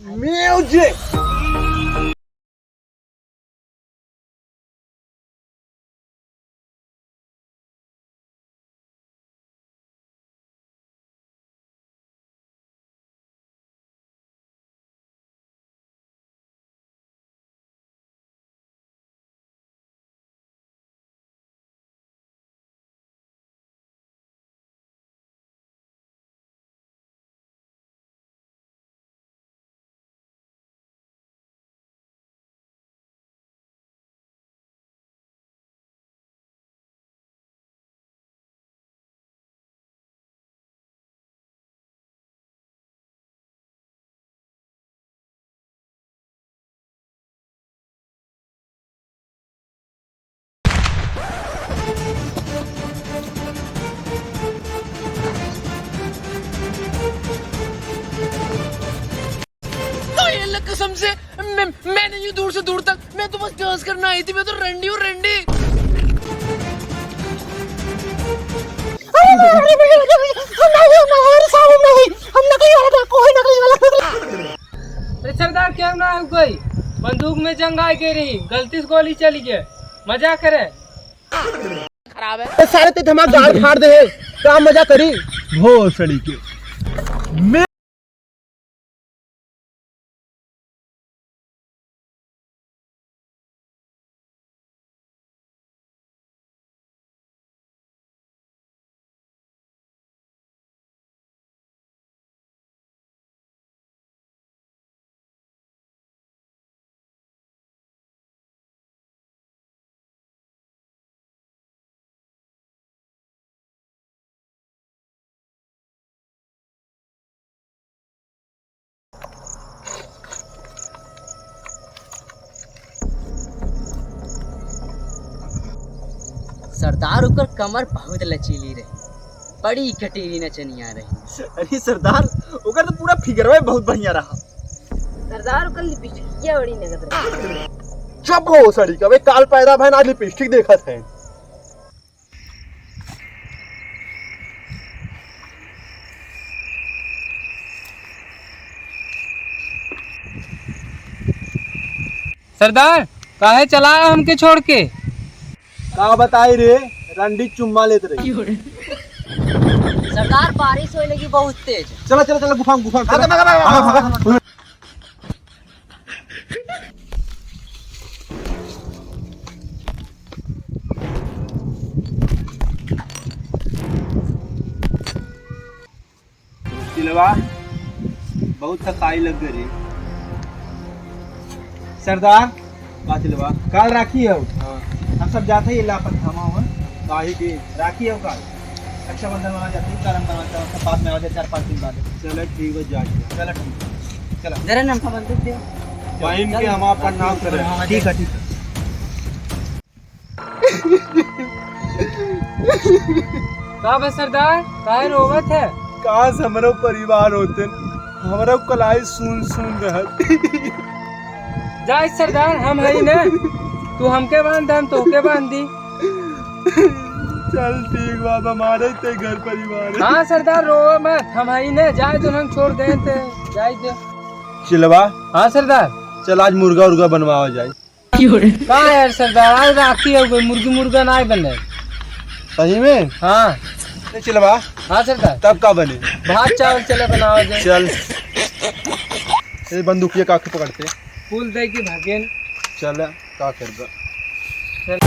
Music. कसम से मैंने यूं दूर से दूर तक, मैं तो बस डांस करना आई थी, मैं तो रंडी हूँ रंडी। अरे सरदार क्या ना है कोई बंदूक में जंग आई के रही, गलती से गोली चली गई, मजा करे खराब है सारे ते धमाक गाड़ फाड़ दे, क्या मजा करी भोसड़ी के। सरदार ओकर कमर बहुत लचीली रही, बड़ी कटीली नचनिया रही। अरे सरदार ओकर तो पूरा फिगरवा बहुत बढ़िया रहा। सरदार ओकर लिपस्टिकिया बड़ी नगद रही। चुप हो सड़ी का, वे काल पैदा भैन आज लिपस्टिक देखा थे। सरदार काहे चलाया हमके छोड़ के? का बताई रे, रंडी चुम्मा लेत रही। सरदार बारिश होने लगी बहुत तेज। चला चला चला गुफा गुफा चला। चिलवा बहुत थकाई लग गई। सरदार का चिलवा काल राखी है। हम सब जाते ही लापत थामा हुआ गाड़ी की राखी है काल। रक्षाबंधन मना जाती है, करम करना चाहता हूं, बाद में आ जाए 4-5 दिन बाद। चलो ठीक है, जाइए। चलो ठीक, चलो जरा नमक बंदूक दे। वाइन के हम आपका नाम करें। ठीक है ठीक है। का बे सरदार काहे रोवत है? काश हमारो परिवार होते, हमारा कलाई सुन सुन रहत। जा सरदार हम है ना, तू हमके बांध हम तोके बांध दी। चल ठीक बाबा, हमारे ते घर परिवार है। हाँ सरदार रो मत, हम है ना, जाए तो हम छोड़ गए थे, जाए दे। चिलवा हाँ सरदार चल आज मुर्गा उर्गा बनवाओ जाए। कहाँ यार सरदार, आज राखी हो गई, मुर्गी मुर्गा ना बने। सही में? हाँ चिलवा हाँ सरदार, तब का बने? भात चावल चले बनाओ जाए। चल ये बंदूकिया का पकड़ते फूल दे की भागेन। चल का कर दो। चल